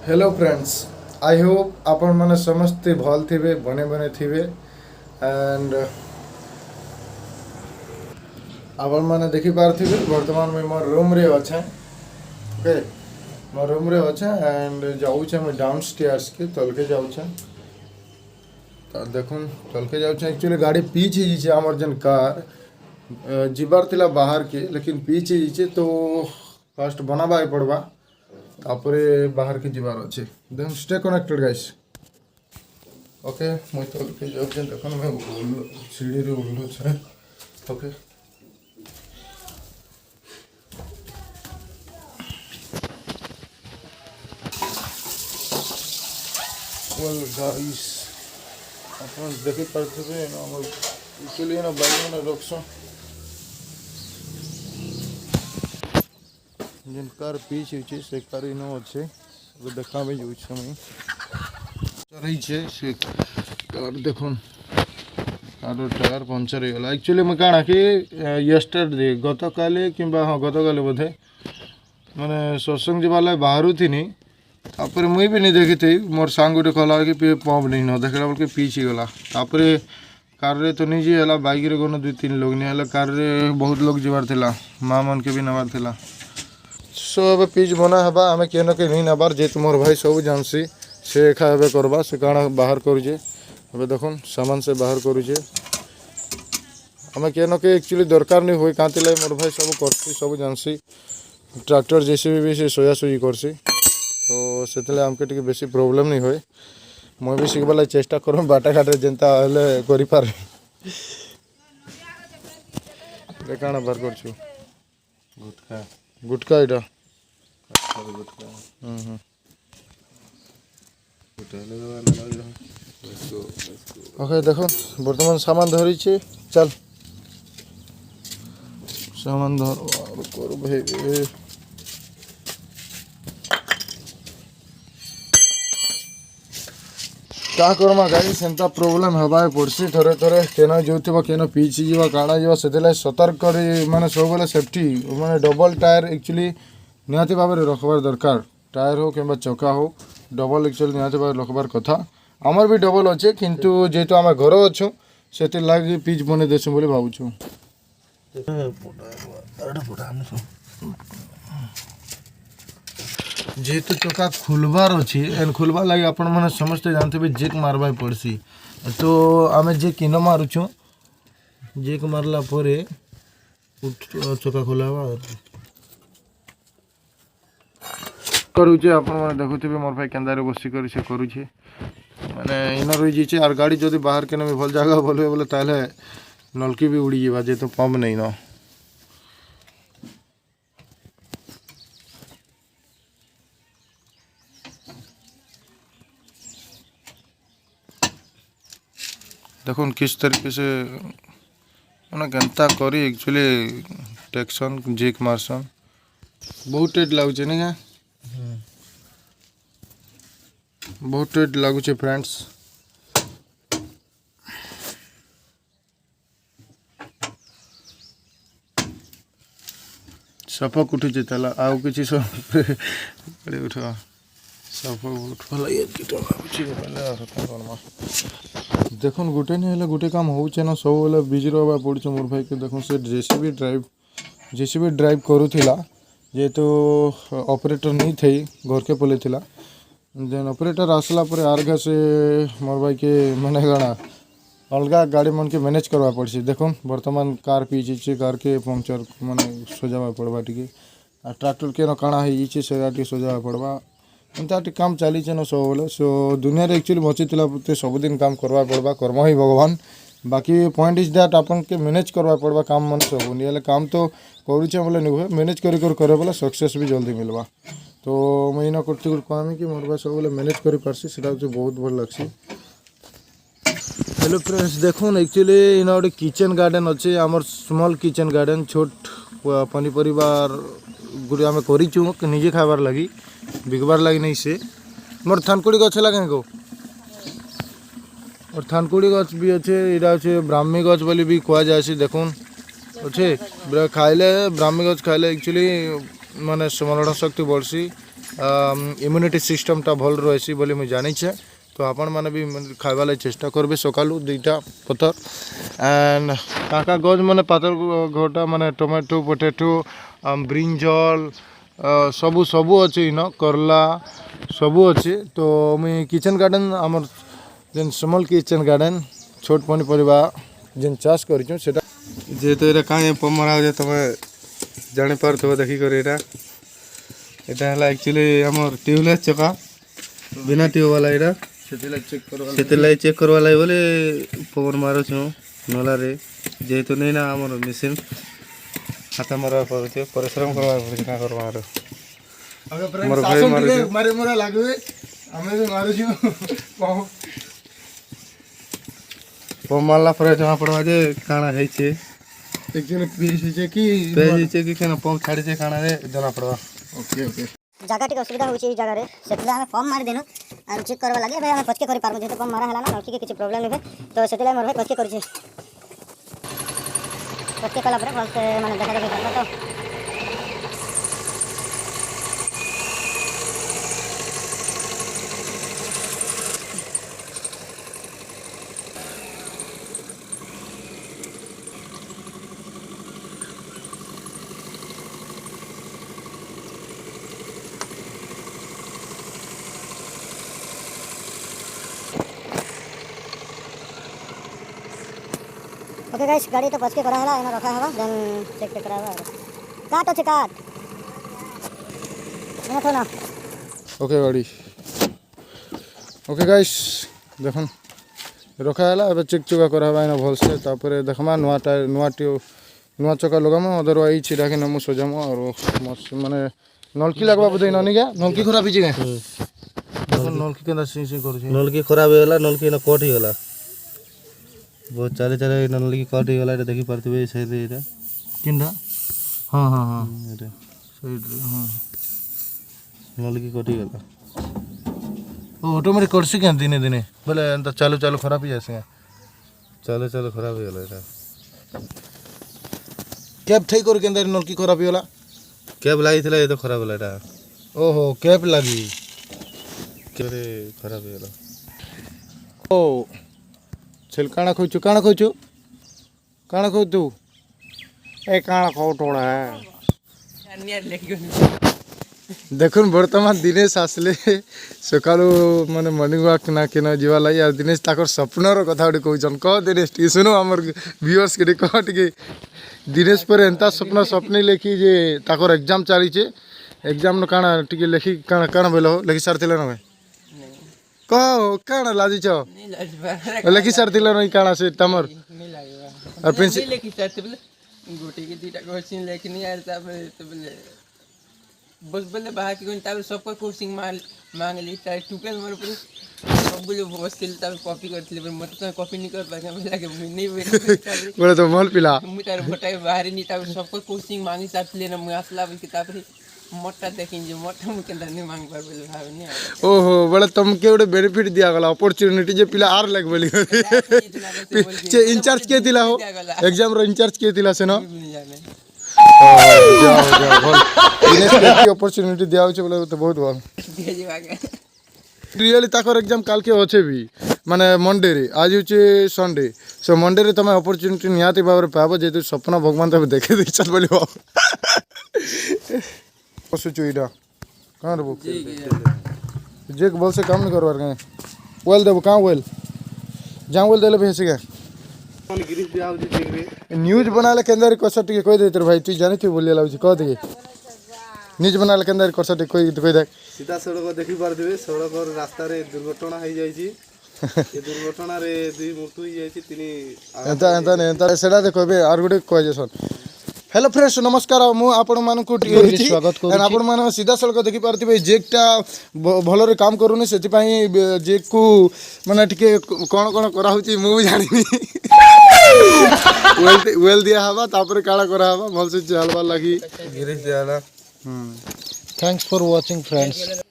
Hello friends, I hope आपण मैंने समस्ते भल थे बने बने थे एंड आपण मैंने देखी पारे बर्तमान मुझे मोर रूम रे अच्छे। ओके, मोर रूम रे अच्छे एंड जाऊे मुझे डाउन स्टेयर्स के तलके जाऊे। तो देखुन तलके जाऊे एक्चुअली गाड़ी पीच ही आमर जेन कार जीवार थिला बाहर के, लेकिन पीच ही तो फास्ट बनाबा पड़वा तापरे बाहर के जीवार अच्छे। Then stay connected guys. Okay, मुझे तलके जाऊे देखो मैं सीढ़ी रे उल्लू छे। ओके, वेल गाइस अपन देखि पारथबे हमर एक्चुअली ना बाइक में रखसो जिन कार पीछ होचे से कार इनो अच्छे देखा भी जाऊँ मुई रही से कार देखुन कार टायर पंचर हो गला। एक्चुअली मैं काଣା कि यस्टरडे गत काले कि हाँ गत काले बोधे मैंने सत्संग जावार बाहर थी तापर मुई भी नहीं देखी थी। मोर सांग गोटे कहला कि पंप नहीं न देखला बेल के पीछे गला। तापर कार रे तो नहीं है बाइक रे गनो 2-3 लोग नहीं है, कार रे बहुत लोग जीवार थिला, माँ मन के भी नबार थिला। सो अब पिच बना हबा आमे केन के नहीं नबार जेत मोर भाई सब जानसी से एखा एबे करबा से काଣା बाहर करूजे। अब देखुन सामान से बाहर करूजे आमे केन के एक्चुअली दरकार नहीं होई कांतिले मोर भाई सब करसी सब जानसी। ट्रैक्टर जेसीबी भी से सोया सोई करसी तो सेतले हमके टिके बेसी प्रॉब्लम नहीं होय। मैं भी शिखबाला चेष्टा करम बाटा घाटे जेंता हेले करि पारे। ले काଣା बाहर करछु गुटका गुटका इटा ओके देखो बर्तमान सामान धरी छे चल सामान धर कर भाई क्या करमा गाड़ी सेंता प्रोब्लेम हवा पड़सी थरे थरे केन जो केन पीछे जावा काଣା जावा से सतर्क कर माने सब बेले सेफ्टी माने डबल टायर एक्चुअली निहाती भाव में रखबार दरकार। टायर हो कि चका हो डबल एक्चुअली निहाती भाव रखबार कथा। आमर भी डबल अच्छे किंतु जेहेतु आम घर अच्छु से लगे पिच बने देसु बोली भावुँ। जेहेतु चका खुलबार अच्छी एन खुलबार लगे आपण मैंने समस्ते जानते जेक मारबा पड़सी तो आम जेक इन मारुचु जेक मारला परे चका खोलावा करुचे आपण मैंने देखुवे मोर भाई केन्दारे बसी कर से करुचे माने इन रही जाइए। आर गाड़ी जदि बाहर के भल जगह बोलबे बोले ताले नलकी भी उड़ी जावा जेहेतु पंप नहीं न। देखो किस तरीके से मैंने केन्ता करी एक्चुअली टेक्शन जेक मारसन बहुत टेट लगुचे नहीं क्या बहुत टेट लगुचे फ्रेंड्स। सफक उठुचे ताला आउ किछि सब उठवा सफक उठवा लगे किटा भाबुची पहले देखुन गोटे नहीं है गोटे काम होचे ना सब बेले बिजी रहा पड़े मोर भाई के। देखो से जेसीबी ड्राइव करूला जेहेतु ऑपरेटर नहीं थे घर के पले थिला देन ऑपरेटर आसला पर आर्घा से मोर भाई के माने गाना अलग गाड़ी मन के मैनेज करवा पड़सी। देखो बर्तमान कार पीछे कार के पंक्चर माने सजावा पड़वा टिके आ ट्रैक्टर के काଣା है से सजावा पड़वा एंता काम चली न सब बोले। सो दुनिया एक्चुअली बची सबुदिन काम करवा पड़वा कर्म ही भगवान। बाकी पॉइंट इज दैट आपन के मैनेज करवा पड़वा काम मन सब नहीं काम तो करुचे बोले नहीं हुए मैनेज करे बोले सक्सेस भी जल्दी मिलवा। तो मुझे इन करती कहमी कि मोर सब बोले मैनेज कर पारसी से बहुत भल लग्सी। हेलो फ्रेंड्स देखुन एक्चुअली इन गोटे किचन गार्डन अच्छे आमर स्मॉल किचन गार्डन छोट पनीपरिवार गुड़ी आम कर निजे खाबार लगी बिकबार लगी नहीं से मोर थानकुड़ी गछ लगे को और थानकुड़ी गछ भी अच्छे यहाँ अच्छे ब्राह्मी गछ बोली भी कह जाए देखुन अच्छे खाइले ब्राह्मी गछ खाइले एक्चुअली माने स्मरण शक्ति बढ़सी इम्यूनिटी सिस्टमटा भल रही बोली मुझे जानीचे तो आपण मैंने भी खाइबा लगे चेष्टा करेंगे सकालू 2टा पतर एंड काका गज मैंने पातर घोटा माने टोमेटो पोटेटो ब्रिंजल सबू सबू अच्छे इन करला सबू अच्छे तो मुई किचन गार्डन आमर जेन स्मॉल किचन गार्डन छोट पनीपरिया जेन चाष करूँ से जेहेतु ये कहीं पंप मरा हो तुम जापार देखिक यहाँ एक्चुअली आम ट्यूबलेस चका बिना ट्यूब वाला यहाँ से चेक करवा लगे बोले पवन मारुचु नला जेहेतु नहीं ना आम मेसीन हाथ मारा पड़े परिश्रम करवा पड़े क्या करवा मोर भाई पंप मारला पर जमा पड़वा जे काना है कि पंप छाड़ी काना जना पड़वा ओके ओके जगह टी असुविधा होची जगह रे सेतले हमें फॉर्म मार देनु और चेक करवा लागे भाई हमें पचके करि पारमु जेते फॉर्म मारा हला ना नलकी के किछि प्रॉब्लम नै तो सेतले मोर भाई पचके करि छै पचके कला पर भलसे माने देखा देखि करबा तो ओके गाइस गाड़ी तो पचके करा हला एना रखा हवा देन चेक पे करावा काट अछि काट एना तो ना ओके गाड़ी ओके गाइस देखन रखा हला अब चेक चुका करावा एना भल से तापर देखमा नुआ टायर नुआ चका लगामो अदरवाइज छिड़ा के नमु सजामो और माने नलकी लगवा बदे ननी गया नलकी खराब हिजे देखन नलकी केना सी करू छै नलकी खराब होला नलकी न कट होला बहुत चाले चाले नलकी कट होला देखि पारथिबे साइड रे एटा किंदा हां हां हां एटा साइड रे हां नलकी कट होला ओ ऑटोमेटिक करसी के दिने दिने बोले एंता चालू चालू खराब ही जासे चाले चाले खराब होला एटा कैप ठई कर के अंदर नलकी खराब होला कैब लागि थिला ए तो खराब होला एटा ओहो कैप लागी केरे खराब होला ओ चल काना खोचु काना खो तू ए काना खो टोड़ा देखुन बर्तमान दिनेश आसले सकालू माने मॉर्निंग वॉक ना केना जीवा लाई आ दिनेश ताकर सपनार कथा उडे कहउछन क दिनेश टी सुनो हमर व्यूअर्स के कह टिके दिनेश पर एंता सपने लेखी जे ताकर एग्जाम चली छे एग्जाम न काना टिके लेखी काना काना बेलो लेखि सारथिले न कहो काना लाजी छ लेखि सारथिले न काना से तमर और प्रिंसिपल लेखि सारथिले गोटे के दीटा क्वेश्चन लेखनी यार तो बोले बस बोले बाहर की कोन ताबे सबको कोचिंग मांग ली तार टुकल मोर पर सब बोले हॉस्टल ताबे कॉपी करथिले पर मत तो कॉपी नहीं कर पाके मैं लागे नहीं बोले तो मल पिला मुतार भटाई बाहर नहीं ताबे सबको कोचिंग मांगी साथले न मुआसला भी किताब रे मोटा देखिन जे मोटा मु केंदा नहीं मांग पार बोले भाव नहीं ओहो बोले तुम के उडे बेनिफिट दिया गला अपॉर्चुनिटी जे पिला आर लाग बोली जे इंचार्ज के दिला हो एग्जाम रो इंचार्ज के दिला से न जाओ जाओ बोल दिनेश के अपॉर्चुनिटी दिया होचे बोले तो बहुत भल रियली ताकर एग्जाम काल के होचे भी माने मंडे रे आज होचे संडे सो मंडे रे तमे अपॉर्चुनिटी नियाती बाबरे पाबो जे तू सपना भगवान तबे देखे दे चल बोली हो पसु चुईडा कहां रे बुक जे के बोल से काम नहीं करवार गए वेल देबो कहां वेल जां वेल देले भेसे के गिरीश दिया हो जे रे न्यूज बनाले के अंदर कसो टिके कोई देतर भाई तू जानि तू बोलिया लाउची कह दे न्यूज बनाले के अंदर कसो टिके कोई दे सीधा सड़क देखि पारथिबे सड़क और रास्ता रे दुर्घटना हो जाई छी ए दुर्घटना रे दुई मृत्यु हो जाई छी तिनी एंता सेडा देखो बे आर गुटे कह जेसन हेलो फ्रेंड्स नमस्कार मु आपण मान को स्वागत करू आपण मान सीधा सड़क देखि पारथिबे जेकटा भलो रे काम करूनी सेति पई जेक को माने टिके कोन कोन करा होची मु जानिनी वेल दिया हवा तापर काला करा हवा भल से चलबा लागी गिरीश दियाला थैंक्स फॉर वाचिंग फ्रेंड्स।